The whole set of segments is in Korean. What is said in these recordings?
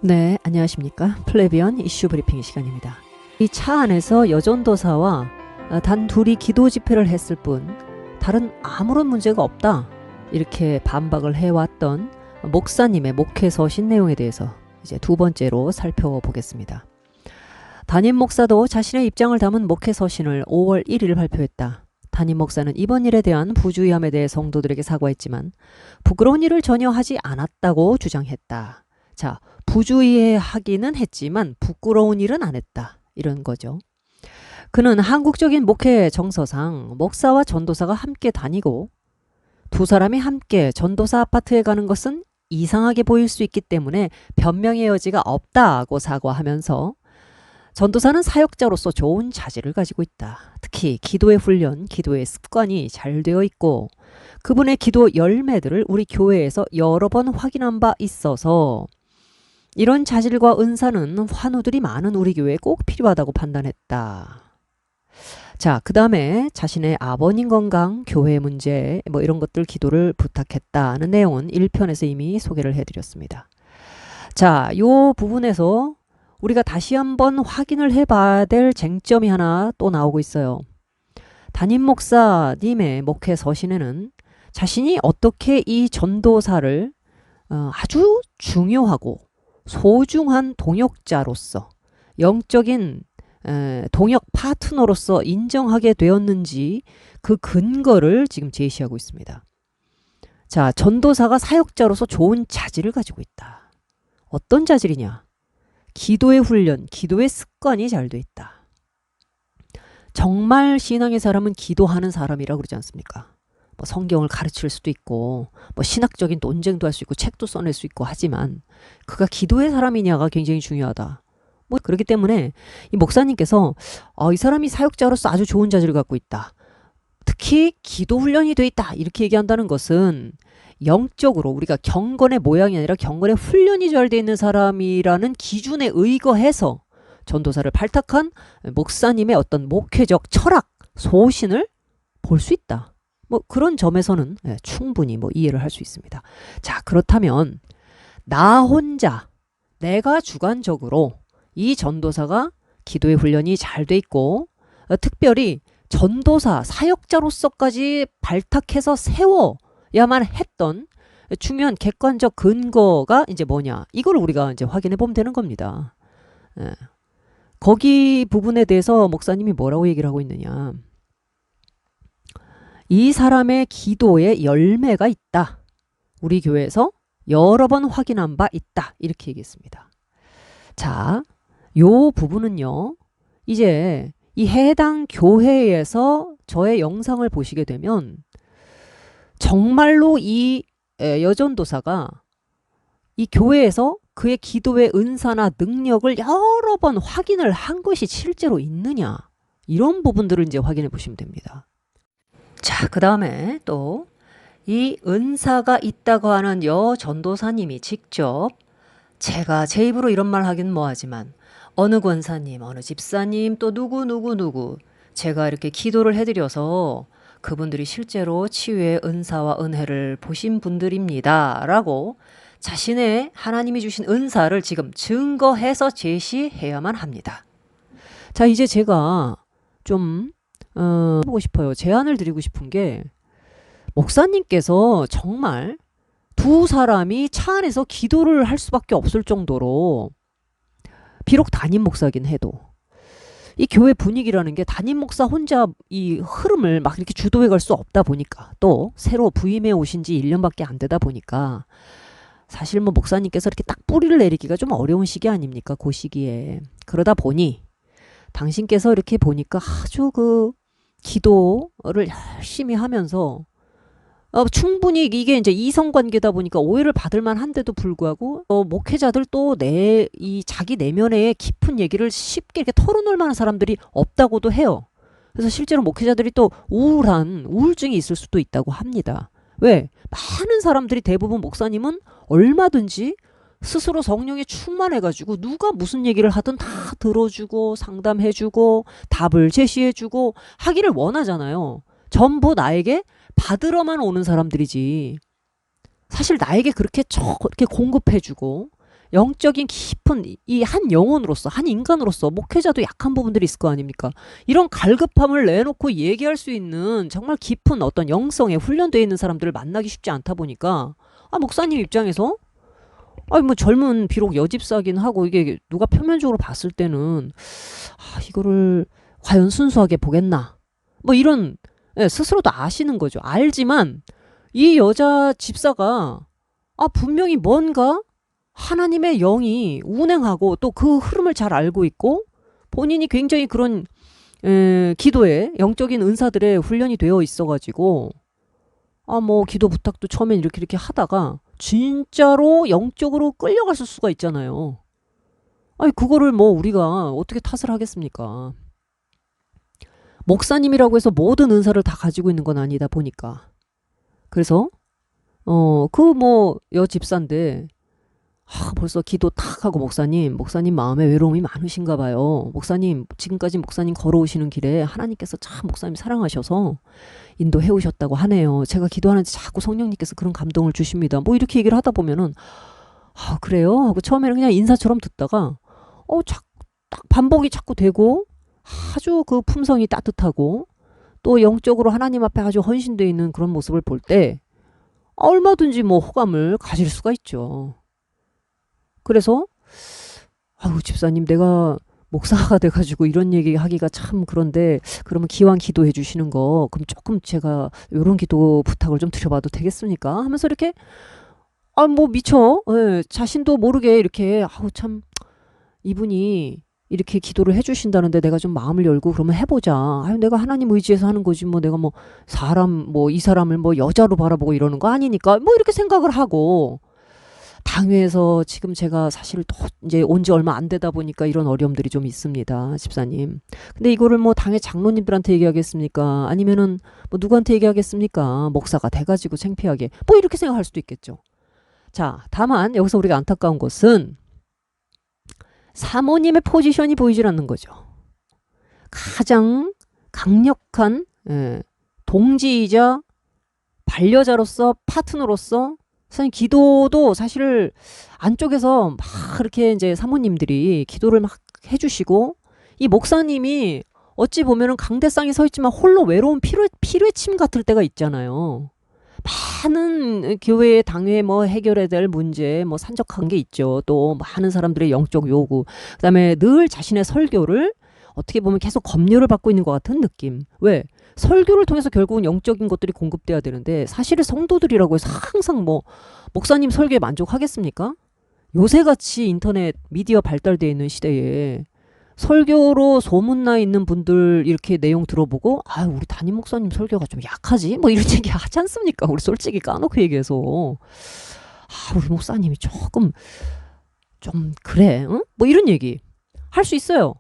네, 안녕하십니까. 플래비언 이슈 브리핑 시간입니다. 이 차 안에서 여전도사와 단 둘이 기도 집회를 했을 뿐 다른 아무런 문제가 없다, 이렇게 반박을 해왔던 목사님의 목회 서신 내용에 대해서 이제 두 번째로 살펴보겠습니다. 담임 목사도 자신의 입장을 담은 목회 서신을 5월 1일 발표했다. 담임 목사는 이번 일에 대한 부주의함에 대해 성도들에게 사과했지만 부끄러운 일을 전혀 하지 않았다고 주장했다. 자, 부주의하기는 했지만 부끄러운 일은 안 했다, 이런 거죠. 그는 한국적인 목회 정서상 목사와 전도사가 함께 다니고 두 사람이 함께 전도사 아파트에 가는 것은 이상하게 보일 수 있기 때문에 변명의 여지가 없다고 사과하면서 전도사는 사역자로서 좋은 자질을 가지고 있다. 특히 기도의 훈련, 기도의 습관이 잘 되어 있고 그분의 기도 열매들을 우리 교회에서 여러 번 확인한 바 있어서 이런 자질과 은사는 환우들이 많은 우리 교회에 꼭 필요하다고 판단했다. 자, 그 다음에 자신의 아버님 건강, 교회 문제 이런 것들 기도를 부탁했다는 내용은 1편에서 이미 소개를 해드렸습니다. 자, 요 부분에서 우리가 다시 한번 확인을 해봐야 될 쟁점이 하나 또 나오고 있어요. 담임 목사님의 목회 서신에는 자신이 어떻게 이 전도사를 아주 중요하고 소중한 동역자로서, 영적인 동역 파트너로서 인정하게 되었는지 그 근거를 지금 제시하고 있습니다. 자, 전도사가 사역자로서 좋은 자질을 가지고 있다. 어떤 자질이냐? 기도의 훈련, 기도의 습관이 잘 돼 있다. 정말 신앙의 사람은 기도하는 사람이라고 그러지 않습니까? 성경을 가르칠 수도 있고 신학적인 논쟁도 할 수 있고 책도 써낼 수 있고 하지만 그가 기도의 사람이냐가 굉장히 중요하다. 그렇기 때문에 이 목사님께서 이 사람이 사역자로서 아주 좋은 자질을 갖고 있다, 특히 기도 훈련이 돼 있다, 이렇게 얘기한다는 것은 영적으로 우리가 경건의 모양이 아니라 경건의 훈련이 잘 돼 있는 사람이라는 기준에 의거해서 전도사를 발탁한 목사님의 어떤 목회적 철학, 소신을 볼 수 있다. 그런 점에서는 충분히 이해를 할 수 있습니다. 자, 그렇다면 나 혼자, 내가 주관적으로 이 전도사가 기도의 훈련이 잘 돼 있고 특별히 전도사, 사역자로서까지 발탁해서 세워야만 했던 중요한 객관적 근거가 이제 뭐냐, 이걸 우리가 이제 확인해 보면 되는 겁니다. 거기 부분에 대해서 목사님이 뭐라고 얘기를 하고 있느냐, 이 사람의 기도에 열매가 있다, 우리 교회에서 여러 번 확인한 바 있다, 이렇게 얘기했습니다. 자, 요 부분은요, 이제 이 해당 교회에서 저의 영상을 보시게 되면 정말로 이 여전도사가 이 교회에서 그의 기도의 은사나 능력을 여러 번 확인을 한 것이 실제로 있느냐, 이런 부분들을 이제 확인해 보시면 됩니다. 자, 그 다음에 또 이 은사가 있다고 하는 여 전도사님이 직접, 제가 제 입으로 이런 말 하긴 뭐하지만 어느 권사님, 어느 집사님, 또 누구 제가 이렇게 기도를 해드려서 그분들이 실제로 치유의 은사와 은혜를 보신 분들입니다 라고 자신의 하나님이 주신 은사를 지금 증거해서 제시해야만 합니다. 자, 이제 제가 좀 보고 싶어요. 제안을 드리고 싶은 게, 목사님께서 정말 두 사람이 차 안에서 기도를 할 수밖에 없을 정도로, 비록 담임 목사긴 해도 이 교회 분위기라는 게 담임 목사 혼자 이 흐름을 막 이렇게 주도해 갈 수 없다 보니까, 또 새로 부임해 오신 지 1년밖에 안 되다 보니까 사실 목사님께서 이렇게 딱 뿌리를 내리기가 좀 어려운 시기 아닙니까? 그 시기에. 그러다 보니 당신께서 이렇게 보니까 아주 그 기도를 열심히 하면서 충분히 이게 이제 이성관계다 보니까 오해를 받을 만한데도 불구하고 목회자들 또 자기 내면의 깊은 얘기를 쉽게 이렇게 털어놓을 만한 사람들이 없다고도 해요. 그래서 실제로 목회자들이 또 우울증이 있을 수도 있다고 합니다. 왜? 많은 사람들이, 대부분 목사님은 얼마든지 스스로 성령에 충만해가지고 누가 무슨 얘기를 하든 다 들어주고 상담해주고 답을 제시해주고 하기를 원하잖아요. 전부 나에게 받으러만 오는 사람들이지, 사실 나에게 그렇게 공급해주고 영적인 깊은 이 한 영혼으로서, 한 인간으로서 목회자도 약한 부분들이 있을 거 아닙니까? 이런 갈급함을 내놓고 얘기할 수 있는 정말 깊은 어떤 영성에 훈련되어 있는 사람들을 만나기 쉽지 않다 보니까 목사님 입장에서 뭐 젊은 비록 여집사긴 하고 이게 누가 표면적으로 봤을 때는 이거를 과연 순수하게 보겠나? 뭐 이런 스스로도 아시는 거죠. 알지만 이 여자 집사가 분명히 뭔가 하나님의 영이 운행하고 또 그 흐름을 잘 알고 있고 본인이 굉장히 그런 기도에 영적인 은사들에 훈련이 되어 있어가지고 뭐 기도 부탁도 처음엔 이렇게 하다가 진짜로 영적으로 끌려갔을 수가 있잖아요. 그거를 뭐 우리가 어떻게 탓을 하겠습니까? 목사님이라고 해서 모든 은사를 다 가지고 있는 건 아니다 보니까. 그래서 여집사인데 벌써 기도 탁 하고 목사님 마음에 외로움이 많으신가 봐요. 목사님 지금까지 목사님 걸어오시는 길에 하나님께서 참 목사님 사랑하셔서 인도해 오셨다고 하네요. 제가 기도하는데 자꾸 성령님께서 그런 감동을 주십니다. 뭐 이렇게 얘기를 하다 보면은 그래요? 하고 처음에는 그냥 인사처럼 듣다가 딱 반복이 자꾸 되고 아주 그 품성이 따뜻하고 또 영적으로 하나님 앞에 아주 헌신되어 있는 그런 모습을 볼 때 얼마든지 뭐 호감을 가질 수가 있죠. 그래서 집사님 내가 목사가 돼가지고 이런 얘기 하기가 참 그런데 그러면 기왕 기도해 주시는 거 그럼 조금 제가 이런 기도 부탁을 좀 드려봐도 되겠습니까? 하면서 이렇게 뭐 미처 자신도 모르게 이렇게 참 이분이 이렇게 기도를 해주신다는데 내가 좀 마음을 열고 그러면 해보자. 내가 하나님 의지해서 하는 거지 뭐 내가 뭐 사람 이 사람을 뭐 여자로 바라보고 이러는 거 아니니까 뭐 이렇게 생각을 하고 당회에서 지금 제가 사실 또 이제 온 지 얼마 안 되다 보니까 이런 어려움들이 좀 있습니다, 집사님. 근데 이거를 뭐 당회 장로님들한테 얘기하겠습니까? 아니면은 뭐 누구한테 얘기하겠습니까? 목사가 돼가지고 창피하게 뭐 이렇게 생각할 수도 있겠죠. 자, 다만 여기서 우리가 안타까운 것은 사모님의 포지션이 보이질 않는 거죠. 가장 강력한 동지이자 반려자로서 파트너로서 사실 기도도 사실 안쪽에서 막 그렇게 이제 사모님들이 기도를 막 해주시고 이 목사님이 어찌 보면은 강대상에 서 있지만 홀로 외로운 피뢰침 같을 때가 있잖아요. 많은 교회 당회 뭐 해결해야 될 문제 뭐 산적한 게 있죠. 또 많은 사람들의 영적 요구. 그다음에 늘 자신의 설교를 어떻게 보면 계속 검열을 받고 있는 것 같은 느낌. 왜? 설교를 통해서 결국은 영적인 것들이 공급돼야 되는데 사실은 성도들이라고 해서 항상 뭐 목사님 설교에 만족하겠습니까? 요새같이 인터넷 미디어 발달되어 있는 시대에 설교로 소문나 있는 분들 이렇게 내용 들어보고 우리 담임 목사님 설교가 좀 약하지? 뭐 이런 얘기 하지 않습니까? 우리 솔직히 까놓고 얘기해서 우리 목사님이 조금 좀 그래 응? 뭐 이런 얘기 할 수 있어요.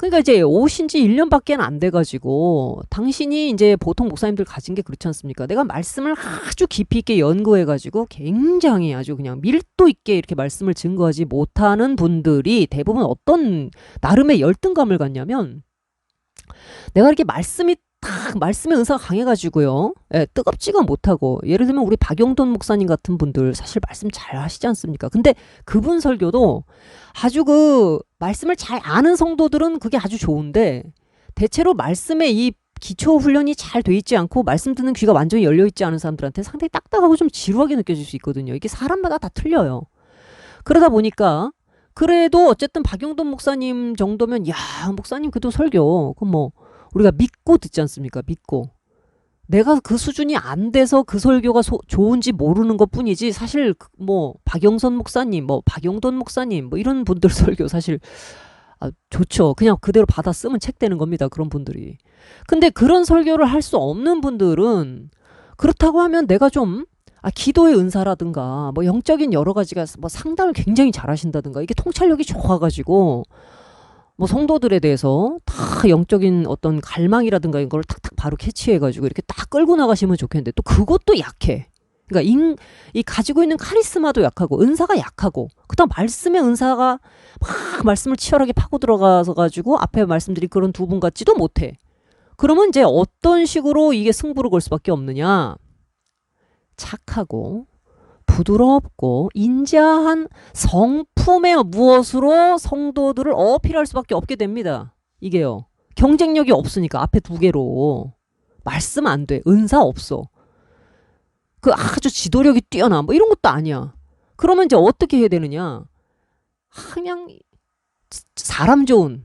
그러니까 이제 오신 지 1년밖에 안 돼가지고 당신이 이제 보통 목사님들 가진 게 그렇지 않습니까? 내가 말씀을 아주 깊이 있게 연구해가지고 굉장히 아주 그냥 밀도 있게 이렇게 말씀을 증거하지 못하는 분들이 대부분 어떤 나름의 열등감을 갖냐면 내가 이렇게 말씀의 은사가 강해가지고요. 뜨겁지가 못하고 예를 들면 우리 박용돈 목사님 같은 분들 사실 말씀 잘 하시지 않습니까? 근데 그분 설교도 아주 그 말씀을 잘 아는 성도들은 그게 아주 좋은데 대체로 말씀에 이 기초 훈련이 잘 돼 있지 않고 말씀 듣는 귀가 완전히 열려 있지 않은 사람들한테 상당히 딱딱하고 좀 지루하게 느껴질 수 있거든요. 이게 사람마다 다 틀려요. 그러다 보니까 그래도 어쨌든 박용돈 목사님 정도면 목사님 그래도 설교 그럼 뭐 우리가 믿고 듣지 않습니까? 믿고. 내가 그 수준이 안 돼서 그 설교가 좋은지 모르는 것 뿐이지 사실 뭐 박영선 목사님 뭐 박용돈 목사님 뭐 이런 분들 설교 사실 좋죠. 그냥 그대로 받아 쓰면 책 되는 겁니다. 그런 분들이. 근데 그런 설교를 할 수 없는 분들은 그렇다고 하면 내가 좀 기도의 은사라든가 뭐 영적인 여러 가지가 뭐 상담을 굉장히 잘하신다든가 이게 통찰력이 좋아가지고 뭐 성도들에 대해서 다 영적인 어떤 갈망이라든가 이런 걸 탁탁 바로 캐치해가지고 이렇게 딱 끌고 나가시면 좋겠는데 또 그것도 약해. 그러니까 이 가지고 있는 카리스마도 약하고 은사가 약하고 그다음 말씀의 은사가 막 말씀을 치열하게 파고 들어가서 가지고 앞에 말씀드린 그런 두 분 같지도 못해. 그러면 이제 어떤 식으로 이게 승부를 걸 수밖에 없느냐. 착하고 부드럽고 인자한 성품 품의 무엇으로 성도들을 어필할 수밖에 없게 됩니다. 이게요. 경쟁력이 없으니까 앞에 두 개로. 말씀 안 돼. 은사 없어. 그 아주 지도력이 뛰어나. 뭐 이런 것도 아니야. 그러면 이제 어떻게 해야 되느냐. 그냥 사람 좋은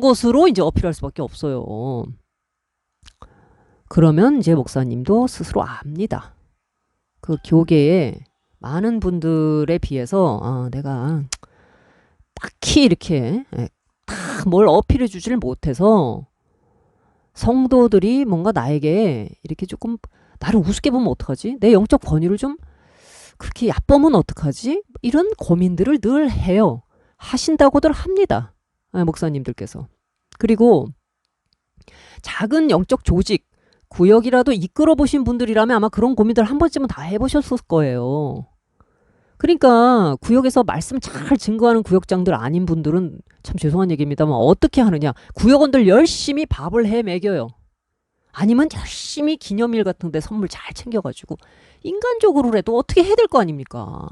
것으로 이제 어필할 수밖에 없어요. 그러면 이제 목사님도 스스로 압니다. 그 교계에 많은 분들에 비해서 내가 딱히 이렇게 딱 뭘 어필해 주지를 못해서 성도들이 뭔가 나에게 이렇게 조금 나를 우습게 보면 어떡하지? 내 영적 권위를 좀 그렇게 얕보면 어떡하지? 이런 고민들을 늘 해요. 하신다고들 합니다. 목사님들께서. 그리고 작은 영적 조직, 구역이라도 이끌어 보신 분들이라면 아마 그런 고민들 한 번쯤은 다 해보셨을 거예요. 그러니까 구역에서 말씀 잘 증거하는 구역장들 아닌 분들은 참 죄송한 얘기입니다만 어떻게 하느냐. 구역원들 열심히 밥을 해 먹여요. 아니면 열심히 기념일 같은 데 선물 잘 챙겨가지고 인간적으로라도 어떻게 해야 될 거 아닙니까?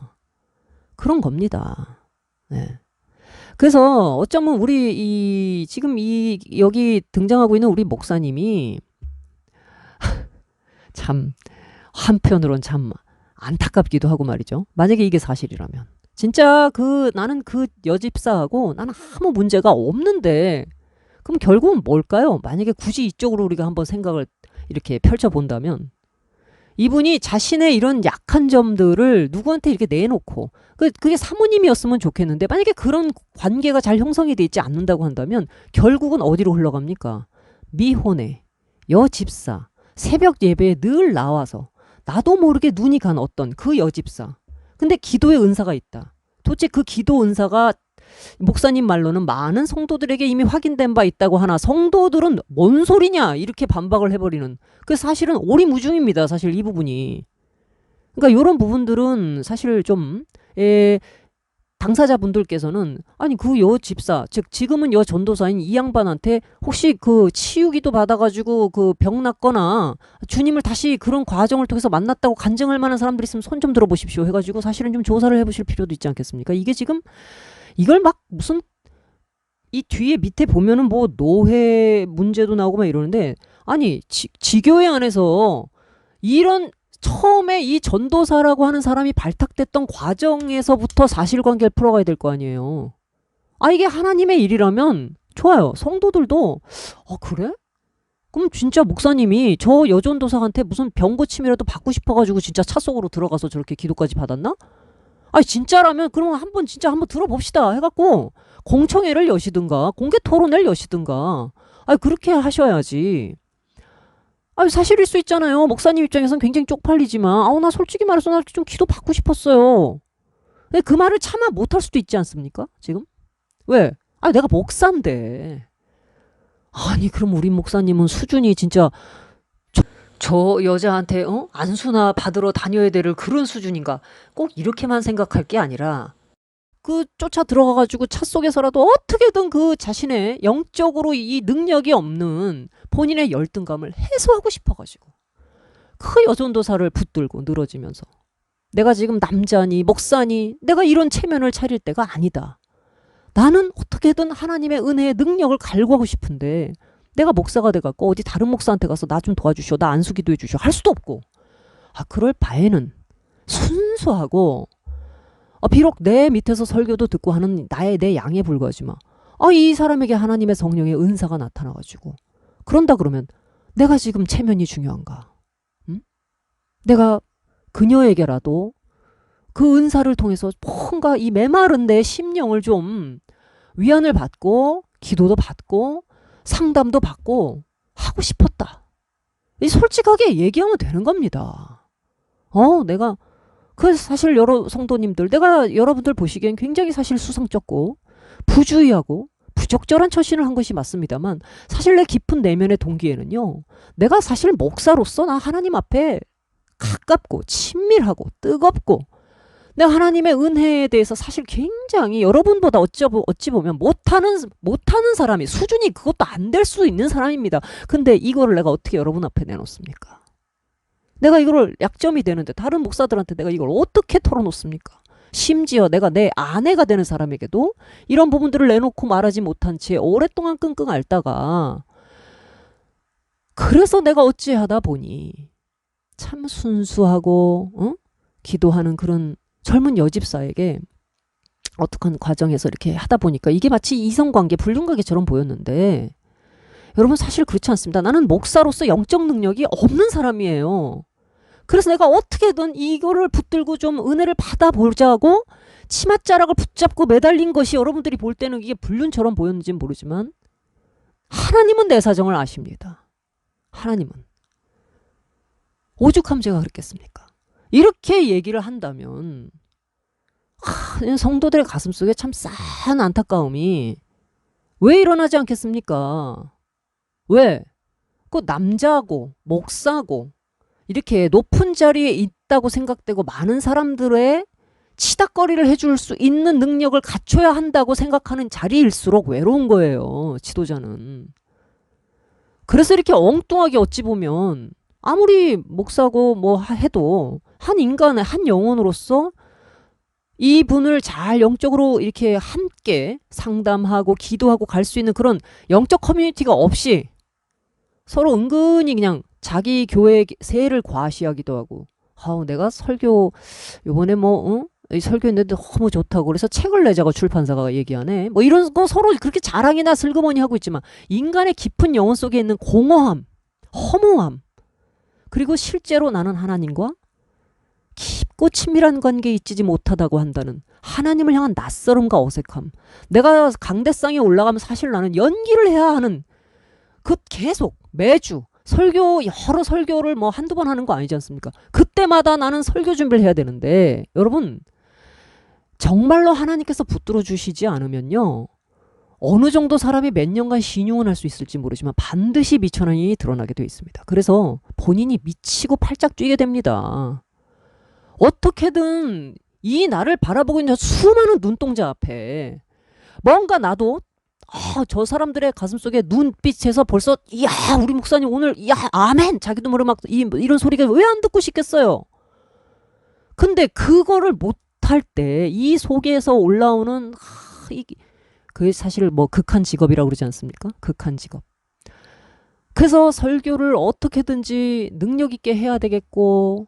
그런 겁니다. 네. 그래서 어쩌면 우리 지금 여기 등장하고 있는 우리 목사님이 참 한편으론 참 안타깝기도 하고 말이죠. 만약에 이게 사실이라면 진짜 나는 그 여집사하고 나는 아무 문제가 없는데 그럼 결국은 뭘까요? 만약에 굳이 이쪽으로 우리가 한번 생각을 이렇게 펼쳐본다면 이분이 자신의 이런 약한 점들을 누구한테 이렇게 내놓고 그게 사모님이었으면 좋겠는데 만약에 그런 관계가 잘 형성이 돼 있지 않는다고 한다면 결국은 어디로 흘러갑니까? 미혼의 여집사 새벽 예배에 늘 나와서 나도 모르게 눈이 간 어떤 그 여집사. 근데 기도의 은사가 있다. 도대체 그 기도 은사가 목사님 말로는 많은 성도들에게 이미 확인된 바 있다고 하나 성도들은 뭔 소리냐 이렇게 반박을 해버리는 그 사실은 오리무중입니다. 사실 이 부분이. 그러니까 이런 부분들은 사실 좀 당사자분들께서는 아니 그 여집사 즉 지금은 여전도사인 이 양반한테 혹시 그 치유기도 받아가지고 그 병 낫거나 주님을 다시 그런 과정을 통해서 만났다고 간증할 만한 사람들이 있으면 손 좀 들어보십시오 해가지고 사실은 좀 조사를 해보실 필요도 있지 않겠습니까? 이게 지금 이걸 막 무슨 이 뒤에 밑에 보면은 뭐 노회 문제도 나오고 막 이러는데 아니 지교회 안에서 이런 처음에 이 전도사라고 하는 사람이 발탁됐던 과정에서부터 사실관계를 풀어가야 될 거 아니에요. 이게 하나님의 일이라면 좋아요. 성도들도 그래? 그럼 진짜 목사님이 저 여전도사한테 무슨 병 고침이라도 받고 싶어가지고 진짜 차 속으로 들어가서 저렇게 기도까지 받았나? 진짜라면 그러면 진짜 한번 들어봅시다 해갖고 공청회를 여시든가 공개 토론을 여시든가 그렇게 하셔야지. 사실일 수 있잖아요. 목사님 입장에서는 굉장히 쪽팔리지만 나 솔직히 말해서 나 좀 기도 받고 싶었어요. 근데 그 말을 차마 못할 수도 있지 않습니까? 지금? 왜? 내가 목사인데. 아니 그럼 우리 목사님은 수준이 진짜 저 여자한테 안수나 받으러 다녀야 될 그런 수준인가? 꼭 이렇게만 생각할 게 아니라 쫓아 들어가가지고 차 속에서라도 어떻게든 그 자신의 영적으로 이 능력이 없는 본인의 열등감을 해소하고 싶어가지고 그 여전도사를 붙들고 늘어지면서 내가 지금 남자니 목사니 내가 이런 체면을 차릴 때가 아니다. 나는 어떻게든 하나님의 은혜의 능력을 갈구하고 싶은데 내가 목사가 돼갖고 어디 다른 목사한테 가서 나 좀 도와주시오. 나 안수기도 해주시오. 할 수도 없고 그럴 바에는 순수하고 비록 내 밑에서 설교도 듣고 하는 내 양에 불과하지만 이 사람에게 하나님의 성령의 은사가 나타나가지고 그런다 그러면 내가 지금 체면이 중요한가? 응? 내가 그녀에게라도 그 은사를 통해서 뭔가 이 메마른 내 심령을 좀 위안을 받고 기도도 받고 상담도 받고 하고 싶었다. 솔직하게 얘기하면 되는 겁니다. 내가 사실 여러 성도님들 내가 여러분들 보시기엔 굉장히 사실 수상쩍고 부주의하고 부적절한 처신을 한 것이 맞습니다만 사실 내 깊은 내면의 동기에는요 내가 사실 목사로서 나 하나님 앞에 가깝고 친밀하고 뜨겁고 내가 하나님의 은혜에 대해서 사실 굉장히 여러분보다 어찌 보면 못하는 사람이 수준이 그것도 안 될 수 있는 사람입니다. 근데 이거를 내가 어떻게 여러분 앞에 내놓습니까? 내가 이거를 약점이 되는데 다른 목사들한테 내가 이걸 어떻게 털어놓습니까? 심지어 내가 내 아내가 되는 사람에게도 이런 부분들을 내놓고 말하지 못한 채 오랫동안 끙끙 앓다가 그래서 내가 어찌하다 보니 참 순수하고 기도하는 그런 젊은 여집사에게 어떡한 과정에서 이렇게 하다 보니까 이게 마치 이성관계, 불륜관계처럼 보였는데 여러분 사실 그렇지 않습니다. 나는 목사로서 영적 능력이 없는 사람이에요. 그래서 내가 어떻게든 이거를 붙들고 좀 은혜를 받아보자고 치맛자락을 붙잡고 매달린 것이 여러분들이 볼 때는 이게 불륜처럼 보였는지는 모르지만 하나님은 내 사정을 아십니다. 하나님은. 오죽하면 제가 그랬겠습니까? 이렇게 얘기를 한다면 성도들의 가슴속에 참 싼 안타까움이 왜 일어나지 않겠습니까? 왜? 그 남자고 목사고 이렇게 높은 자리에 있다고 생각되고 많은 사람들의 치닥거리를 해줄 수 있는 능력을 갖춰야 한다고 생각하는 자리일수록 외로운 거예요. 지도자는. 그래서 이렇게 엉뚱하게 어찌 보면 아무리 목사고 뭐 해도 한 인간의 한 영혼으로서 이분을 잘 영적으로 이렇게 함께 상담하고 기도하고 갈 수 있는 그런 영적 커뮤니티가 없이 서로 은근히 그냥 자기 교회 세를 과시하기도 하고 내가 설교 요번에 설교했는데 너무 좋다고 그래서 책을 내자고 출판사가 얘기하네. 뭐 이런 거 서로 그렇게 자랑이나 슬그머니 하고 있지만 인간의 깊은 영혼 속에 있는 공허함, 허무함 그리고 실제로 나는 하나님과 깊고 친밀한 관계에 있지 못하다고 한다는 하나님을 향한 낯설음과 어색함. 내가 강대상에 올라가면 사실 나는 연기를 해야 하는 그 계속 매주 여러 설교를 뭐 한두 번 하는 거 아니지 않습니까? 그때마다 나는 설교 준비를 해야 되는데 여러분 정말로 하나님께서 붙들어 주시지 않으면요. 어느 정도 사람이 몇 년간 신용은 할 수 있을지 모르지만 반드시 미천한이 드러나게 되어 있습니다. 그래서 본인이 미치고 팔짝 뛰게 됩니다. 어떻게든 이 나를 바라보고 있는 수많은 눈동자 앞에 뭔가 나도 저 사람들의 가슴속에 눈빛에서 벌써 이야 우리 목사님 오늘 이야 아멘 자기도 모르게 막 이런 소리가 왜 안 듣고 싶겠어요. 근데 그거를 못할 때 이 속에서 올라오는 그게 사실 뭐 극한 직업이라고 그러지 않습니까? 극한 직업. 그래서 설교를 어떻게든지 능력 있게 해야 되겠고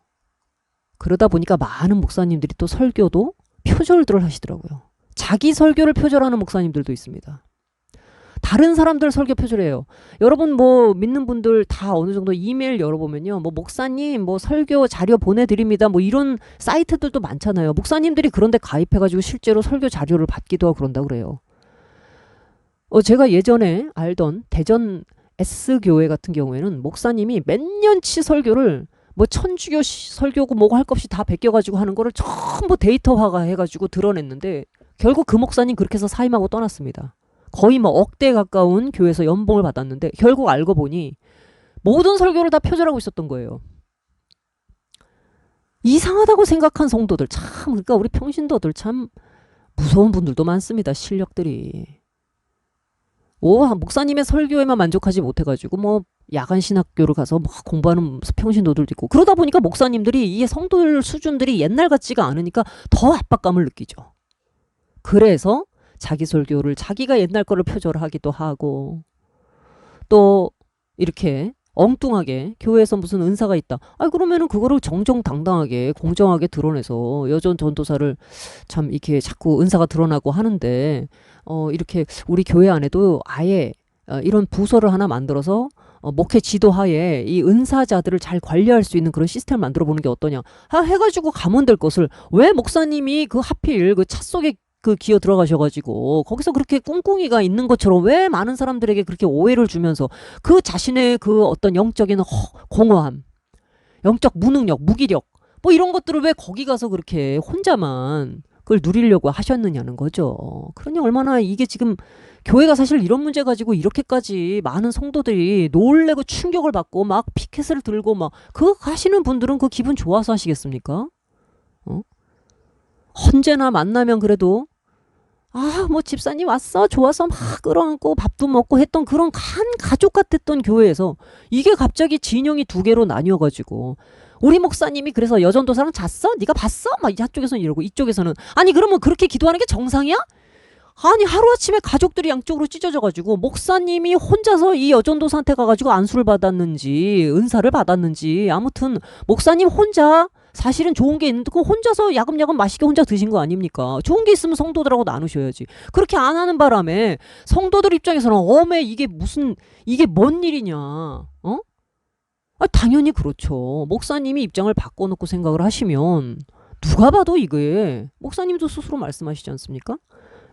그러다 보니까 많은 목사님들이 또 설교도 표절들을 하시더라고요. 자기 설교를 표절하는 목사님들도 있습니다. 다른 사람들 설교 표절해요. 여러분 뭐 믿는 분들 다 어느 정도 이메일 열어보면요. 뭐 목사님 뭐 설교 자료 보내드립니다. 뭐 이런 사이트들도 많잖아요. 목사님들이 그런데 가입해가지고 실제로 설교 자료를 받기도 하고 그런다고 그래요. 제가 예전에 알던 대전 S교회 같은 경우에는 목사님이 몇 년치 설교를 뭐 천주교 설교고 뭐고 할 것 없이 다 베껴가지고 하는 거를 전부 데이터화가 해가지고 드러냈는데 결국 그 목사님 그렇게 해서 사임하고 떠났습니다. 거의 뭐 억대에 가까운 교회에서 연봉을 받았는데 결국 알고 보니 모든 설교를 다 표절하고 있었던 거예요. 이상하다고 생각한 성도들 그러니까 우리 평신도들 참 무서운 분들도 많습니다. 실력들이. 목사님의 설교에만 만족하지 못해가지고 뭐 야간 신학교를 가서 막 공부하는 평신도들도 있고 그러다 보니까 목사님들이 이 성도들 수준들이 옛날 같지가 않으니까 더 압박감을 느끼죠. 그래서 자기 설교를 자기가 옛날 거를 표절하기도 하고 또 이렇게 엉뚱하게 교회에서 무슨 은사가 있다. 그러면은 그거를 정정당당하게 공정하게 드러내서 여전 전도사를 참 이렇게 자꾸 은사가 드러나고 하는데 이렇게 우리 교회 안에도 아예 이런 부서를 하나 만들어서 목회 지도하에 이 은사자들을 잘 관리할 수 있는 그런 시스템을 만들어 보는 게 어떠냐. 해가지고 가면 될 것을 왜 목사님이 하필 그 차 속에 기어 들어가셔가지고 거기서 그렇게 꿍꿍이가 있는 것처럼 왜 많은 사람들에게 그렇게 오해를 주면서 그 자신의 어떤 영적인 공허함, 영적 무능력, 무기력 뭐 이런 것들을 왜 거기 가서 그렇게 혼자만 그걸 누리려고 하셨느냐는 거죠. 그러니 얼마나 이게 지금 교회가 사실 이런 문제 가지고 이렇게까지 많은 성도들이 놀래고 충격을 받고 막 피켓을 들고 막 하시는 분들은 그 기분 좋아서 하시겠습니까? 언제나 만나면 그래도 뭐 집사님 왔어 좋아서 막 끌어안고 밥도 먹고 했던 그런 한 가족 같았던 교회에서 이게 갑자기 진영이 두 개로 나뉘어가지고 우리 목사님이 그래서 여전도사랑 잤어? 네가 봤어? 막 한쪽에서는 이러고 이쪽에서는 아니 그러면 그렇게 기도하는 게 정상이야? 아니 하루아침에 가족들이 양쪽으로 찢어져가지고 목사님이 혼자서 이 여전도사한테 가가지고 안수를 받았는지 은사를 받았는지 아무튼 목사님 혼자 사실은 좋은 게 있는데 그 혼자서 야금야금 맛있게 혼자 드신 거 아닙니까? 좋은 게 있으면 성도들하고 나누셔야지. 그렇게 안 하는 바람에 성도들 입장에서는 어메 이게 뭔 일이냐? 어? 아, 당연히 그렇죠. 목사님이 입장을 바꿔놓고 생각을 하시면 누가 봐도 이게 목사님도 스스로 말씀하시지 않습니까?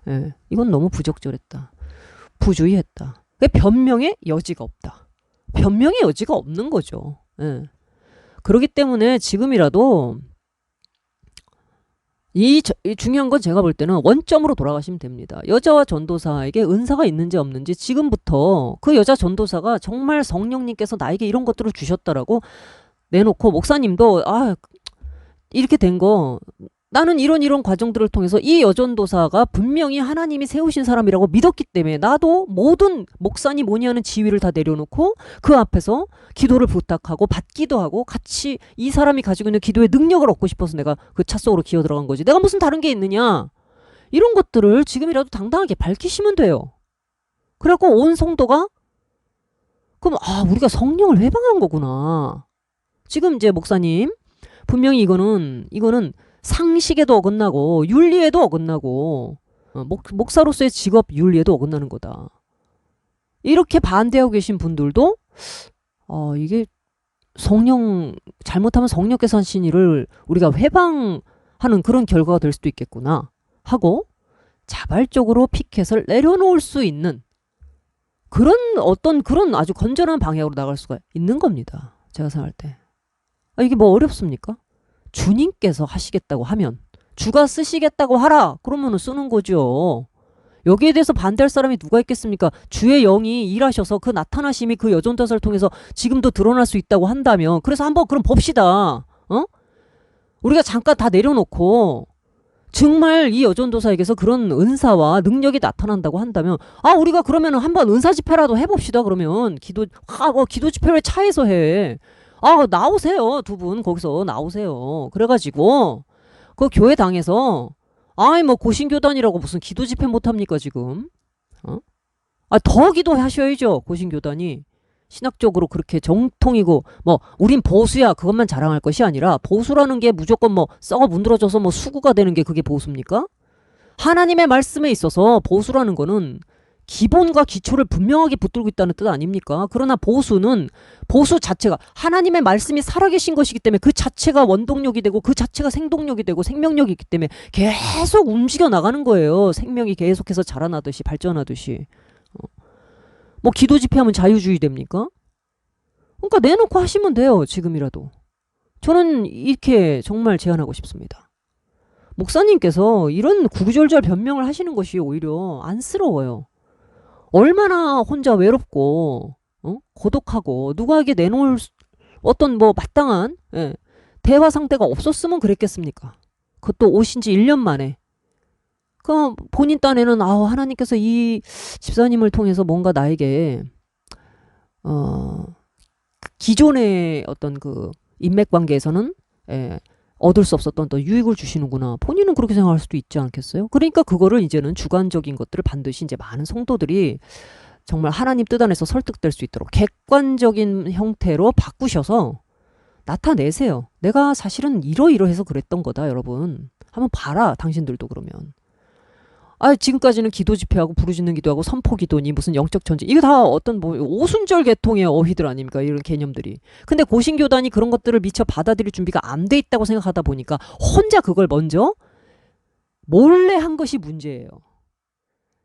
예, 이건 너무 부적절했다. 부주의했다. 변명의 여지가 없다. 변명의 여지가 없는 거죠. 예. 그렇기 때문에 지금이라도 이 중요한 건 제가 볼 때는 원점으로 돌아가시면 됩니다. 여자와 전도사에게 은사가 있는지 없는지 지금부터 그 여자 전도사가 정말 성령님께서 나에게 이런 것들을 주셨다라고 내놓고 목사님도 이렇게 된 거 나는 이런 과정들을 통해서 이 여전도사가 분명히 하나님이 세우신 사람이라고 믿었기 때문에 나도 모든 목사님 뭐니 하는 지위를 다 내려놓고 그 앞에서 기도를 부탁하고 받기도 하고 같이 이 사람이 가지고 있는 기도의 능력을 얻고 싶어서 내가 그 차 속으로 기어 들어간 거지. 내가 무슨 다른 게 있느냐. 이런 것들을 지금이라도 당당하게 밝히시면 돼요. 그래갖고 온 성도가 그럼 우리가 성령을 회방한 거구나. 지금 이제 목사님 분명히 이거는 상식에도 어긋나고 윤리에도 어긋나고 목사로서의 직업 윤리에도 어긋나는 거다. 이렇게 반대하고 계신 분들도 이게 잘못하면 성령께서 하신 일을 우리가 회방하는 그런 결과가 될 수도 있겠구나 하고 자발적으로 피켓을 내려놓을 수 있는 그런 아주 건전한 방향으로 나갈 수가 있는 겁니다. 제가 생각할 때. 이게 뭐 어렵습니까? 주님께서 하시겠다고 하면 주가 쓰시겠다고 하라 그러면 쓰는 거죠. 여기에 대해서 반대할 사람이 누가 있겠습니까? 주의 영이 일하셔서 그 나타나심이 그 여전도사를 통해서 지금도 드러날 수 있다고 한다면 그래서 한번 그럼 봅시다. 우리가 잠깐 다 내려놓고 정말 이 여전도사에게서 그런 은사와 능력이 나타난다고 한다면 우리가 그러면 한번 은사 집회라도 해봅시다. 그러면 기도 집회를 차에서 해. 나오세요. 두 분 거기서 나오세요. 그래가지고 그 교회당에서 뭐 고신교단이라고 무슨 기도 집회 못합니까 지금? 더 기도하셔야죠. 고신교단이 신학적으로 그렇게 정통이고 우린 보수야 그것만 자랑할 것이 아니라 보수라는 게 무조건 썩어 문드러져서 수구가 되는 게 그게 보수입니까? 하나님의 말씀에 있어서 보수라는 거는 기본과 기초를 분명하게 붙들고 있다는 뜻 아닙니까? 그러나 보수 자체가 하나님의 말씀이 살아계신 것이기 때문에 그 자체가 원동력이 되고 그 자체가 생동력이 되고 생명력이 있기 때문에 계속 움직여 나가는 거예요. 생명이 계속해서 자라나듯이 발전하듯이. 기도 집회하면 자유주의 됩니까? 그러니까 내놓고 하시면 돼요. 지금이라도. 저는 이렇게 정말 제안하고 싶습니다. 목사님께서 이런 구구절절 변명을 하시는 것이 오히려 안쓰러워요. 얼마나 혼자 외롭고 고독하고 누구에게 내놓을 어떤 마땅한 대화 상대가 없었으면 그랬겠습니까? 그것도 오신 지 1년 만에. 그 본인 딴에는 하나님께서 이 집사님을 통해서 뭔가 나에게 기존의 어떤 그 인맥관계에서는 얻을 수 없었던 또 유익을 주시는구나. 본인은 그렇게 생각할 수도 있지 않겠어요? 그러니까 그거를 이제는 주관적인 것들을 반드시 이제 많은 성도들이 정말 하나님 뜻 안에서 설득될 수 있도록 객관적인 형태로 바꾸셔서 나타내세요. 내가 사실은 이러이러해서 그랬던 거다 여러분. 한번 봐라 당신들도 그러면. 지금까지는 기도 집회하고 부르짖는 기도하고 선포 기도니 무슨 영적 전쟁 이게 다 어떤 오순절 계통의 어휘들 아닙니까? 이런 개념들이. 근데 고신교단이 그런 것들을 미처 받아들일 준비가 안 돼 있다고 생각하다 보니까 혼자 그걸 먼저 몰래 한 것이 문제예요.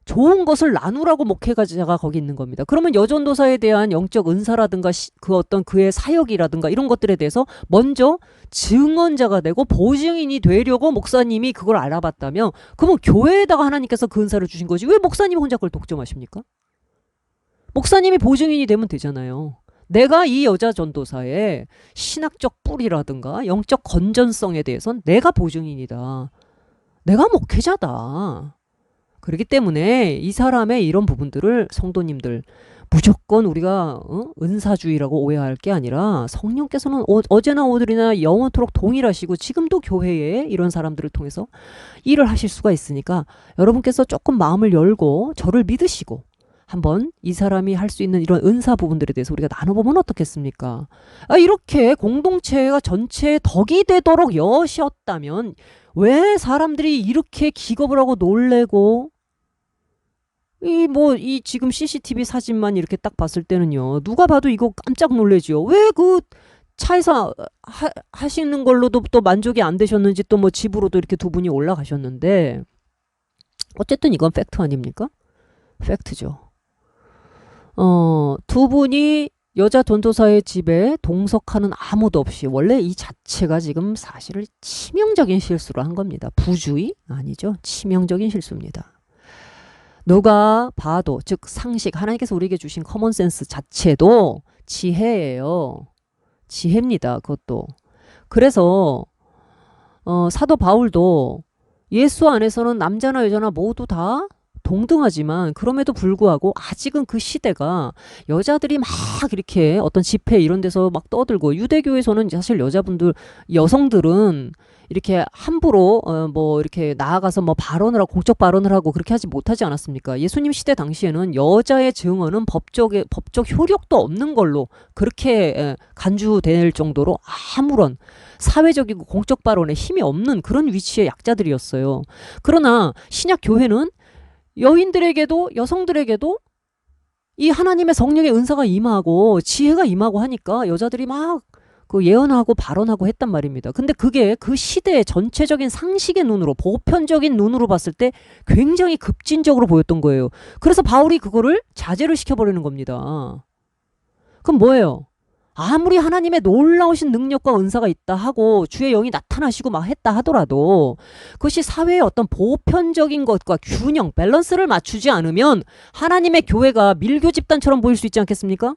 좋은 것을 나누라고 목회자가 거기 있는 겁니다. 그러면 여전도사에 대한 영적 은사라든가 그 어떤 그의 사역이라든가 이런 것들에 대해서 먼저 증언자가 되고 보증인이 되려고 목사님이 그걸 알아봤다면 그러면 교회에다가 하나님께서 그 은사를 주신 거지 왜 목사님이 혼자 그걸 독점하십니까? 목사님이 보증인이 되면 되잖아요. 내가 이 여자 전도사의 신학적 뿌리라든가 영적 건전성에 대해서는 내가 보증인이다. 내가 목회자다. 그렇기 때문에 이 사람의 이런 부분들을 성도님들 무조건 우리가 은사주의라고 오해할 게 아니라 성령께서는 어제나 오늘이나 영원토록 동일하시고 지금도 교회에 이런 사람들을 통해서 일을 하실 수가 있으니까 여러분께서 조금 마음을 열고 저를 믿으시고 한번 이 사람이 할 수 있는 이런 은사 부분들에 대해서 우리가 나눠보면 어떻겠습니까? 이렇게 공동체가 전체의 덕이 되도록 여셨다면 왜 사람들이 이렇게 기겁을 하고 놀래고 이 지금 CCTV 사진만 이렇게 딱 봤을 때는요. 누가 봐도 이거 깜짝 놀래죠. 왜 그 차에서 하시는 걸로도 또 만족이 안 되셨는지 또 뭐 집으로도 이렇게 두 분이 올라가셨는데 어쨌든 이건 팩트 아닙니까? 팩트죠. 두 분이 여자 전도사의 집에 동석하는 아무도 없이 원래 이 자체가 지금 사실은 치명적인 실수를 한 겁니다. 부주의? 아니죠. 치명적인 실수입니다. 누가 봐도 즉 상식 하나님께서 우리에게 주신 커먼센스 자체도 지혜예요. 지혜입니다. 그것도. 그래서 사도 바울도 예수 안에서는 남자나 여자나 모두 다 동등하지만 그럼에도 불구하고 아직은 그 시대가 여자들이 막 이렇게 어떤 집회 이런 데서 막 떠들고 유대교에서는 사실 여성들은 이렇게 함부로 뭐 이렇게 나아가서 뭐 발언을 하고 공적 발언을 하고 그렇게 하지 못하지 않았습니까? 예수님 시대 당시에는 여자의 증언은 법적 효력도 없는 걸로 그렇게 간주될 정도로 아무런 사회적이고 공적 발언에 힘이 없는 그런 위치의 약자들이었어요. 그러나 신약 교회는 여인들에게도 여성들에게도 이 하나님의 성령의 은사가 임하고 지혜가 임하고 하니까 여자들이 막 그 예언하고 발언하고 했단 말입니다. 근데 그게 그 시대의 전체적인 상식의 눈으로 보편적인 눈으로 봤을 때 굉장히 급진적으로 보였던 거예요. 그래서 바울이 그거를 자제를 시켜버리는 겁니다. 그럼 뭐예요? 아무리 하나님의 놀라우신 능력과 은사가 있다 하고 주의 영이 나타나시고 막 했다 하더라도 그것이 사회의 어떤 보편적인 것과 균형, 밸런스를 맞추지 않으면 하나님의 교회가 밀교 집단처럼 보일 수 있지 않겠습니까?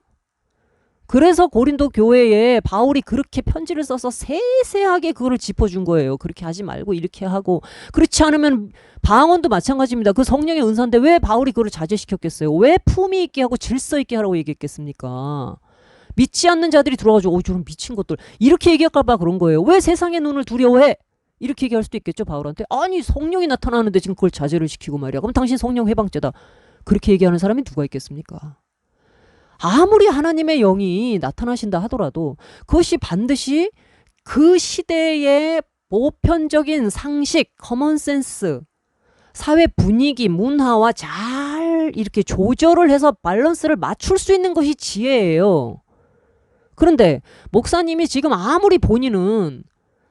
그래서 고린도 교회에 바울이 그렇게 편지를 써서 세세하게 그거를 짚어준 거예요. 그렇게 하지 말고 이렇게 하고. 그렇지 않으면 방언도 마찬가지입니다. 그 성령의 은사인데 왜 바울이 그걸 자제시켰겠어요? 왜 품위 있게 하고 질서 있게 하라고 얘기했겠습니까? 믿지 않는 자들이 들어가지고 저런 미친 것들 이렇게 얘기할까봐 그런 거예요. 왜 세상의 눈을 두려워해? 이렇게 얘기할 수도 있겠죠. 바울한테. 아니 성령이 나타나는데 지금 그걸 자제를 시키고 말이야. 그럼 당신 성령 해방죄다. 그렇게 얘기하는 사람이 누가 있겠습니까? 아무리 하나님의 영이 나타나신다 하더라도 그것이 반드시 그 시대의 보편적인 상식, 커먼센스, 사회 분위기, 문화와 잘 이렇게 조절을 해서 밸런스를 맞출 수 있는 것이 지혜예요. 그런데 목사님이 지금 아무리 본인은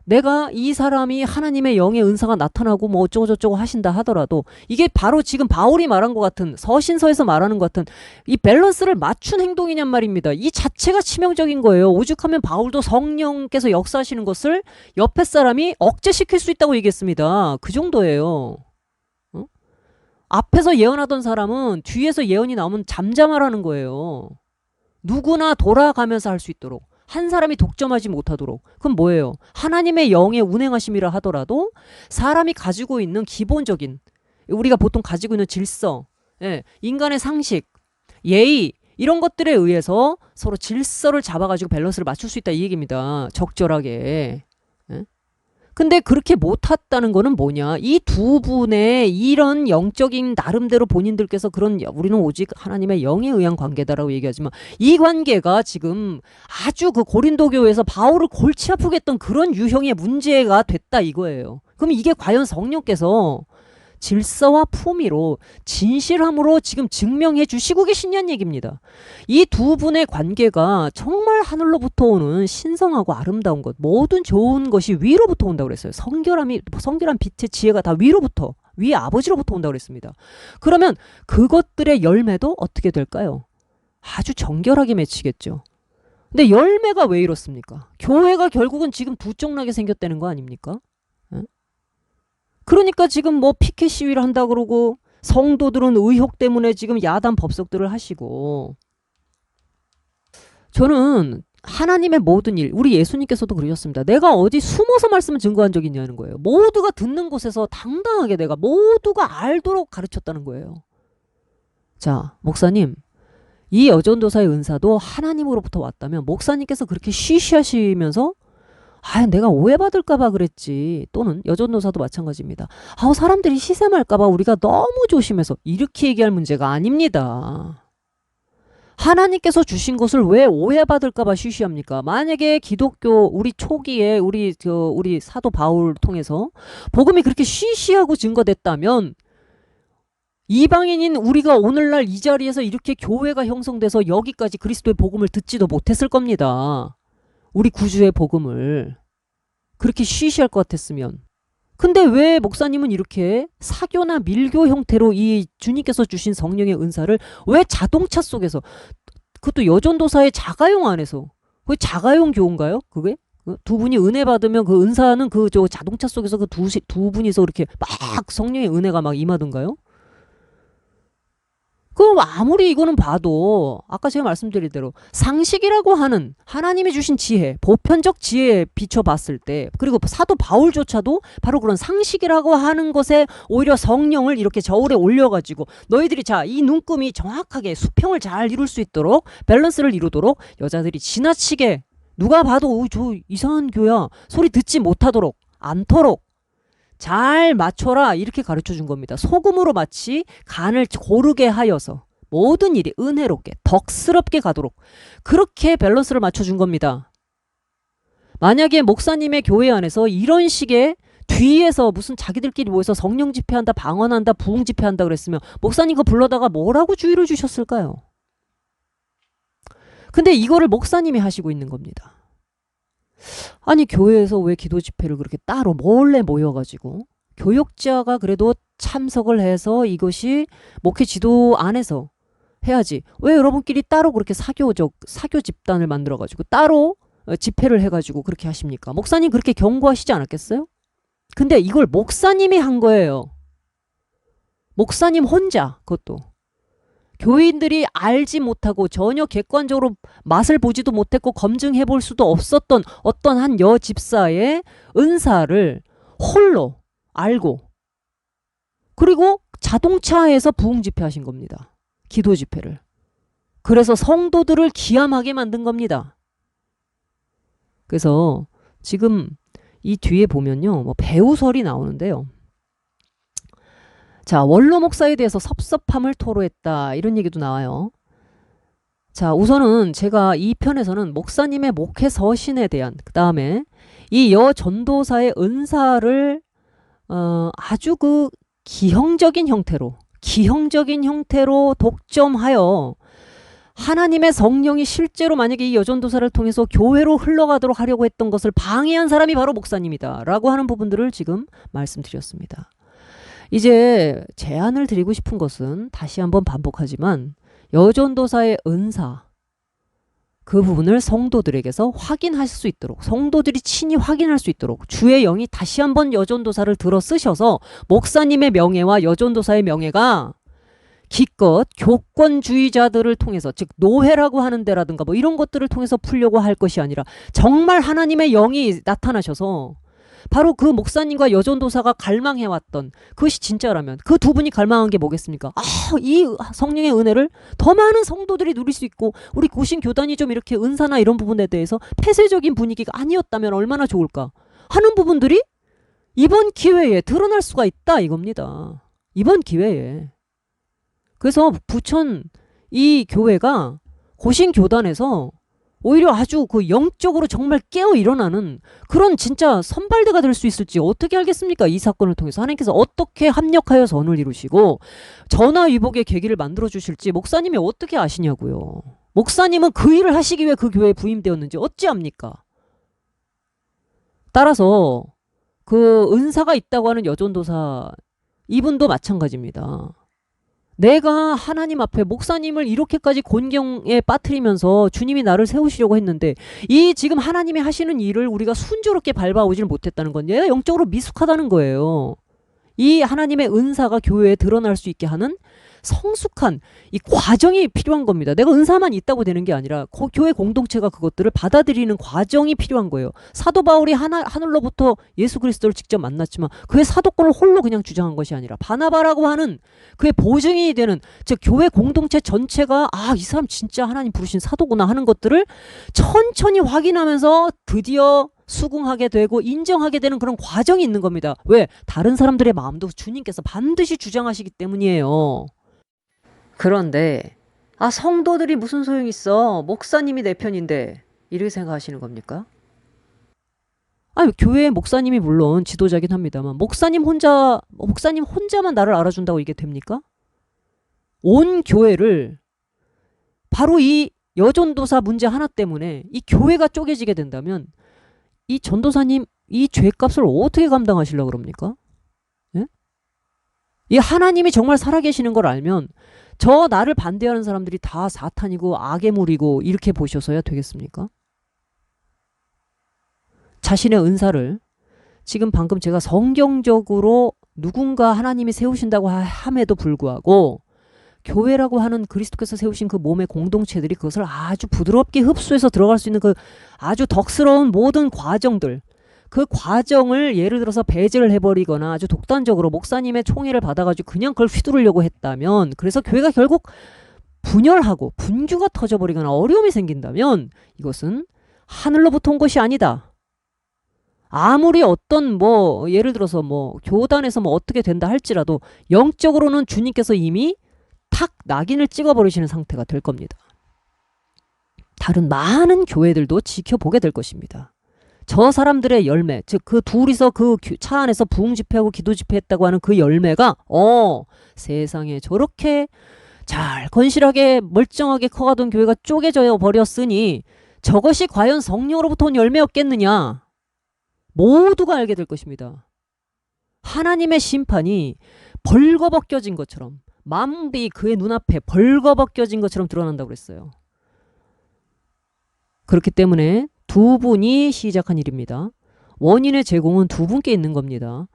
내가 이 사람이 하나님의 영의 은사가 나타나고 뭐 어쩌고저쩌고 하신다 하더라도 이게 바로 지금 바울이 말한 것 같은 서신서에서 말하는 것 같은 이 밸런스를 맞춘 행동이냔 말입니다. 이 자체가 치명적인 거예요. 오죽하면 바울도 성령께서 역사하시는 것을 옆에 사람이 억제시킬 수 있다고 얘기했습니다. 그 정도예요. 앞에서 예언하던 사람은 뒤에서 예언이 나오면 잠잠하라는 거예요. 누구나 돌아가면서 할 수 있도록. 한 사람이 독점하지 못하도록. 그럼 뭐예요? 하나님의 영의 운행하심이라 하더라도 사람이 가지고 있는 기본적인 우리가 보통 가지고 있는 질서, 인간의 상식, 예의 이런 것들에 의해서 서로 질서를 잡아가지고 밸런스를 맞출 수 있다 이 얘기입니다. 적절하게. 근데 그렇게 못했다는 거는 뭐냐? 이 두 분의 이런 영적인 나름대로 본인들께서 그런 우리는 오직 하나님의 영에 의한 관계다라고 얘기하지만 이 관계가 지금 아주 그 고린도 교회에서 바울을 골치 아프게 했던 그런 유형의 문제가 됐다 이거예요. 그럼 이게 과연 성령께서 질서와 품위로 진실함으로 지금 증명해 주시고 계시냐는 얘기입니다. 이 두 분의 관계가 정말 하늘로부터 오는 신성하고 아름다운 것, 모든 좋은 것이 위로부터 온다고 그랬어요. 성결한 빛의 지혜가 다 위로부터, 위 아버지로부터 온다고 그랬습니다. 그러면 그것들의 열매도 어떻게 될까요? 아주 정결하게 맺히겠죠. 근데 열매가 왜 이렇습니까? 교회가 결국은 지금 두쪽나게 생겼다는 거 아닙니까? 그러니까 지금 뭐 피켓 시위를 한다 그러고 성도들은 의혹 때문에 지금 야단 법석들을 하시고 저는 하나님의 모든 일 우리 예수님께서도 그러셨습니다. 내가 어디 숨어서 말씀을 증거한 적이 있냐는 거예요. 모두가 듣는 곳에서 당당하게 내가 모두가 알도록 가르쳤다는 거예요. 자 목사님 이 여전도사의 은사도 하나님으로부터 왔다면 목사님께서 그렇게 쉬쉬하시면서 아, 내가 오해받을까봐 그랬지. 또는 여전도사도 마찬가지입니다. 아, 사람들이 시샘할까봐 우리가 너무 조심해서 이렇게 얘기할 문제가 아닙니다. 하나님께서 주신 것을 왜 오해받을까봐 쉬쉬합니까? 만약에 기독교 우리 초기에 우리 사도 바울 통해서 복음이 그렇게 쉬쉬하고 증거됐다면 이방인인 우리가 오늘날 이 자리에서 이렇게 교회가 형성돼서 여기까지 그리스도의 복음을 듣지도 못했을 겁니다. 우리 구주의 복음을 그렇게 쉬쉬할 것 같았으면. 근데 왜 목사님은 이렇게 사교나 밀교 형태로 이 주님께서 주신 성령의 은사를 왜 자동차 속에서, 그것도 여전도사의 자가용 안에서, 그게 자가용 교인가요? 그게? 두 분이 은혜 받으면 그 은사는 그 자동차 속에서 그 두 분이서 이렇게 막 성령의 은혜가 막 임하던가요? 그럼 아무리 이거는 봐도 아까 제가 말씀드린 대로 상식이라고 하는 하나님이 주신 지혜, 보편적 지혜에 비춰봤을 때, 그리고 사도 바울조차도 바로 그런 상식이라고 하는 것에 오히려 성령을 이렇게 저울에 올려가지고 너희들이 자, 이 눈금이 정확하게 수평을 잘 이룰 수 있도록, 밸런스를 이루도록 여자들이 지나치게 누가 봐도 저 이상한 교야 소리 듣지 못하도록 않도록 잘 맞춰라 이렇게 가르쳐 준 겁니다. 소금으로 마치 간을 고르게 하여서 모든 일이 은혜롭게 덕스럽게 가도록 그렇게 밸런스를 맞춰준 겁니다. 만약에 목사님의 교회 안에서 이런 식의 뒤에서 무슨 자기들끼리 모여서 성령 집회한다, 방언한다, 부흥 집회한다 그랬으면 목사님 그거 불러다가 뭐라고 주의를 주셨을까요? 근데 이거를 목사님이 하시고 있는 겁니다. 아니 교회에서 왜 기도 집회를 그렇게 따로 몰래 모여가지고 교역자가 그래도 참석을 해서 이것이 목회 지도 안에서 해야지 왜 여러분끼리 따로 그렇게 사교 집단을 만들어가지고 따로 집회를 해가지고 그렇게 하십니까? 목사님 그렇게 경고하시지 않았겠어요? 근데 이걸 목사님이 한 거예요. 목사님 혼자. 그것도 교인들이 알지 못하고 전혀 객관적으로 맛을 보지도 못했고 검증해 볼 수도 없었던 어떤 한 여집사의 은사를 홀로 알고, 그리고 자동차에서 부흥 집회 하신 겁니다. 기도 집회를. 그래서 성도들을 기함하게 만든 겁니다. 그래서 지금 이 뒤에 보면요, 뭐 배우설이 나오는데요. 자, 원로 목사에 대해서 섭섭함을 토로했다 이런 얘기도 나와요. 자, 우선은 제가 이 편에서는 목사님의 목회 서신에 대한, 그 다음에 이 여전도사의 은사를 아주 그 기형적인 형태로 독점하여 하나님의 성령이 실제로 만약에 이 여전도사를 통해서 교회로 흘러가도록 하려고 했던 것을 방해한 사람이 바로 목사님이다 라고 하는 부분들을 지금 말씀드렸습니다. 이제 제안을 드리고 싶은 것은 다시 한번 반복하지만 여전도사의 은사, 그 부분을 성도들에게서 확인하실 수 있도록, 성도들이 친히 확인할 수 있도록 주의 영이 다시 한번 여전도사를 들어 쓰셔서 목사님의 명예와 여전도사의 명예가 기껏 교권주의자들을 통해서, 즉 노회라고 하는 데라든가 뭐 이런 것들을 통해서 풀려고 할 것이 아니라 정말 하나님의 영이 나타나셔서 바로 그 목사님과 여전도사가 갈망해왔던 그것이 진짜라면 그 두 분이 갈망한 게 뭐겠습니까? 이 성령의 은혜를 더 많은 성도들이 누릴 수 있고 우리 고신 교단이 좀 이렇게 은사나 이런 부분에 대해서 폐쇄적인 분위기가 아니었다면 얼마나 좋을까 하는 부분들이 이번 기회에 드러날 수가 있다 이겁니다. 이번 기회에. 그래서 부천 이 교회가 고신 교단에서 오히려 아주 그 영적으로 정말 깨어 일어나는 그런 진짜 선발대가 될 수 있을지 어떻게 알겠습니까? 이 사건을 통해서 하나님께서 어떻게 합력하여 선을 이루시고 전화위복의 계기를 만들어 주실지 목사님이 어떻게 아시냐고요. 목사님은 그 일을 하시기 위해 그 교회에 부임되었는지 어찌합니까? 따라서 그 은사가 있다고 하는 여전도사 이분도 마찬가지입니다. 내가 하나님 앞에 목사님을 이렇게까지 곤경에 빠뜨리면서 주님이 나를 세우시려고 했는데 이 지금 하나님이 하시는 일을 우리가 순조롭게 밟아오질 못했다는 건 얘가 영적으로 미숙하다는 거예요. 이 하나님의 은사가 교회에 드러날 수 있게 하는 성숙한 이 과정이 필요한 겁니다. 내가 은사만 있다고 되는 게 아니라 교회 공동체가 그것들을 받아들이는 과정이 필요한 거예요. 사도 바울이 하늘로부터 예수 그리스도를 직접 만났지만 그의 사도권을 홀로 그냥 주장한 것이 아니라 바나바라고 하는 그의 보증이 되는, 즉 교회 공동체 전체가 이 사람 진짜 하나님 부르신 사도구나 하는 것들을 천천히 확인하면서 드디어 수긍하게 되고 인정하게 되는 그런 과정이 있는 겁니다. 왜? 다른 사람들의 마음도 주님께서 반드시 주장하시기 때문이에요. 그런데 성도들이 무슨 소용이 있어? 목사님이 내 편인데, 이렇게 생각하시는 겁니까? 교회 목사님이 물론 지도자긴 합니다만 목사님 혼자만 나를 알아준다고 이게 됩니까? 온 교회를 바로 이 여전도사 문제 하나 때문에 이 교회가 쪼개지게 된다면 이 전도사님 이 죄값을 어떻게 감당하시려고 그럽니까? 예? 이 하나님이 정말 살아계시는 걸 알면 저 나를 반대하는 사람들이 다 사탄이고 악의 무리고 이렇게 보셔서야 되겠습니까? 자신의 은사를 지금 방금 제가 성경적으로 누군가 하나님이 세우신다고 함에도 불구하고 교회라고 하는 그리스도께서 세우신 그 몸의 공동체들이 그것을 아주 부드럽게 흡수해서 들어갈 수 있는 그 아주 덕스러운 모든 과정들, 그 과정을 예를 들어서 배제를 해버리거나 아주 독단적으로 목사님의 총애를 받아가지고 그냥 그걸 휘두르려고 했다면, 그래서 교회가 결국 분열하고 분규가 터져버리거나 어려움이 생긴다면 이것은 하늘로부터 온 것이 아니다. 아무리 어떤 예를 들어서 교단에서 어떻게 된다 할지라도 영적으로는 주님께서 이미 탁 낙인을 찍어버리시는 상태가 될 겁니다. 다른 많은 교회들도 지켜보게 될 것입니다. 저 사람들의 열매, 즉 그 둘이서 그 차 안에서 부흥 집회하고 기도 집회했다고 하는 그 열매가 세상에 저렇게 잘 건실하게 멀쩡하게 커가던 교회가 쪼개져 버렸으니 저것이 과연 성령으로부터 온 열매였겠느냐? 모두가 알게 될 것입니다. 하나님의 심판이 벌거벗겨진 것처럼, 만비 그의 눈앞에 벌거벗겨진 것처럼 드러난다고 그랬어요. 그렇기 때문에 두 분이 시작한 일입니다. 원인의 제공은 두 분께 있는 겁니다.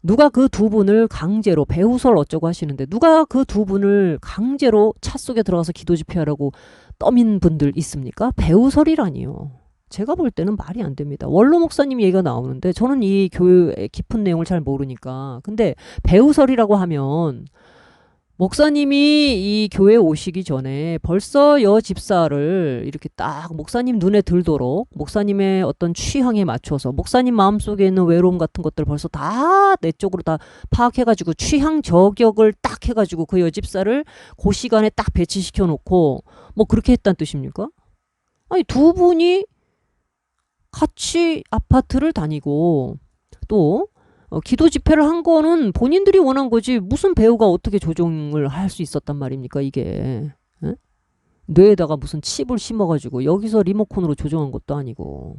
누가 그 두 분을 강제로 배후설 어쩌고 하시는데 누가 그 두 분을 강제로 차 속에 들어가서 기도 집회하라고 떠민 분들 있습니까? 배후설이라니요. 제가 볼 때는 말이 안 됩니다. 원로 목사님 얘기가 나오는데 저는 이 교회의 깊은 내용을 잘 모르니까. 근데 배후설이라고 하면 목사님이 이 교회에 오시기 전에 벌써 여 집사를 이렇게 딱 목사님 눈에 들도록 목사님의 어떤 취향에 맞춰서 목사님 마음속에 있는 외로움 같은 것들 벌써 다 내적으로 다 파악해가지고 취향 저격을 딱 해가지고 그 여 집사를 그 시간에 딱 배치시켜 놓고 그렇게 했다는 뜻입니까? 아니 두 분이 같이 아파트를 다니고 또 기도 집회를 한 거는 본인들이 원한 거지 무슨 배우가 어떻게 조정을 할 수 있었단 말입니까 이게. 에? 뇌에다가 무슨 칩을 심어가지고 여기서 리모컨으로 조정한 것도 아니고.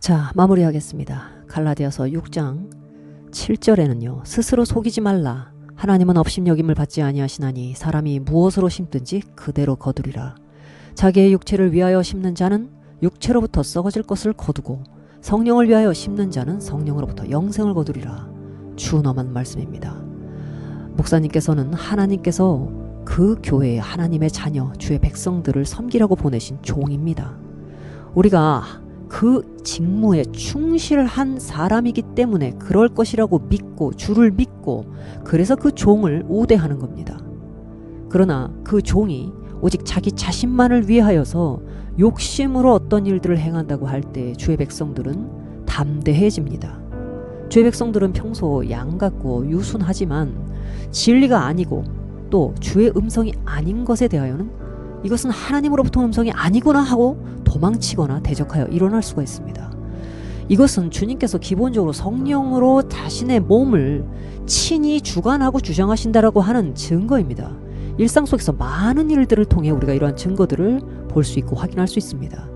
자, 마무리하겠습니다. 갈라디아서 6장 7절에는요. 스스로 속이지 말라. 하나님은 업신여김을 받지 아니하시나니 사람이 무엇으로 심든지 그대로 거두리라. 자기의 육체를 위하여 심는 자는 육체로부터 썩어질 것을 거두고 성령을 위하여 심는 자는 성령으로부터 영생을 거두리라. 준엄한 말씀입니다. 목사님께서는 하나님께서 그 교회의 하나님의 자녀, 주의 백성들을 섬기라고 보내신 종입니다. 우리가 그 직무에 충실한 사람이기 때문에 그럴 것이라고 믿고 주를 믿고 그래서 그 종을 우대하는 겁니다. 그러나 그 종이 오직 자기 자신만을 위하여서 욕심으로 어떤 일들을 행한다고 할 때 주의 백성들은 담대해집니다. 주의 백성들은 평소 양 같고 유순하지만 진리가 아니고 또 주의 음성이 아닌 것에 대하여는 이것은 하나님으로부터 음성이 아니구나 하고 도망치거나 대적하여 일어날 수가 있습니다. 이것은 주님께서 기본적으로 성령으로 자신의 몸을 친히 주관하고 주장하신다라고 하는 증거입니다. 일상 속에서 많은 일들을 통해 우리가 이러한 증거들을 볼 수 있고 확인할 수 있습니다.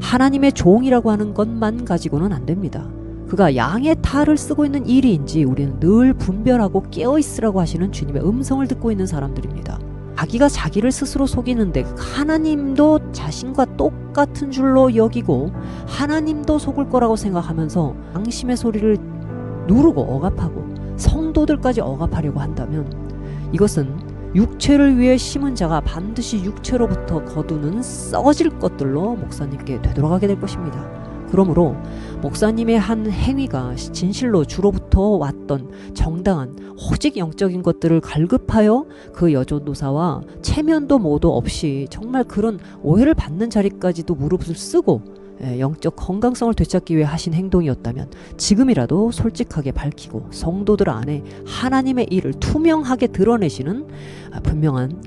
하나님의 종이라고 하는 것만 가지고는 안 됩니다. 그가 양의 탈을 쓰고 있는 일이인지 우리는 늘 분별하고 깨어있으라고 하시는 주님의 음성을 듣고 있는 사람들입니다. 자기가 자기를 스스로 속이는데 하나님도 자신과 똑같은 줄로 여기고 하나님도 속을 거라고 생각하면서 양심의 소리를 누르고 억압하고 성도들까지 억압하려고 한다면 이것은 육체를 위해 심은 자가 반드시 육체로부터 거두는 썩어질 것들로 목사님께 되돌아가게 될 것입니다. 그러므로 목사님의 한 행위가 진실로 주로부터 왔던 정당한 오직 영적인 것들을 갈급하여 그 여전도사와 체면도 모두 없이 정말 그런 오해를 받는 자리까지도 무릎을 쓰고 영적 건강성을 되찾기 위해 하신 행동이었다면 지금이라도 솔직하게 밝히고 성도들 안에 하나님의 일을 투명하게 드러내시는 분명한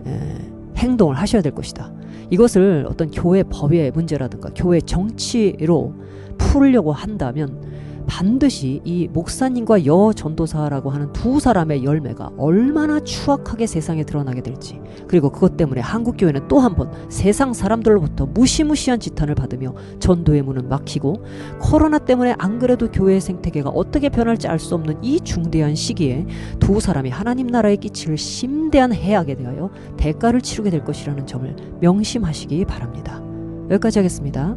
행동을 하셔야 될 것이다. 이것을 어떤 교회 법의 문제라든가 교회 정치로 풀려고 한다면 반드시 이 목사님과 여전도사라고 하는 두 사람의 열매가 얼마나 추악하게 세상에 드러나게 될지, 그리고 그것 때문에 한국교회는 또 한 번 세상 사람들로부터 무시무시한 지탄을 받으며 전도의 문은 막히고, 코로나 때문에 안 그래도 교회의 생태계가 어떻게 변할지 알 수 없는 이 중대한 시기에 두 사람이 하나님 나라에 끼칠 심대한 해악에 대하여 대가를 치르게 될 것이라는 점을 명심하시기 바랍니다. 여기까지 하겠습니다.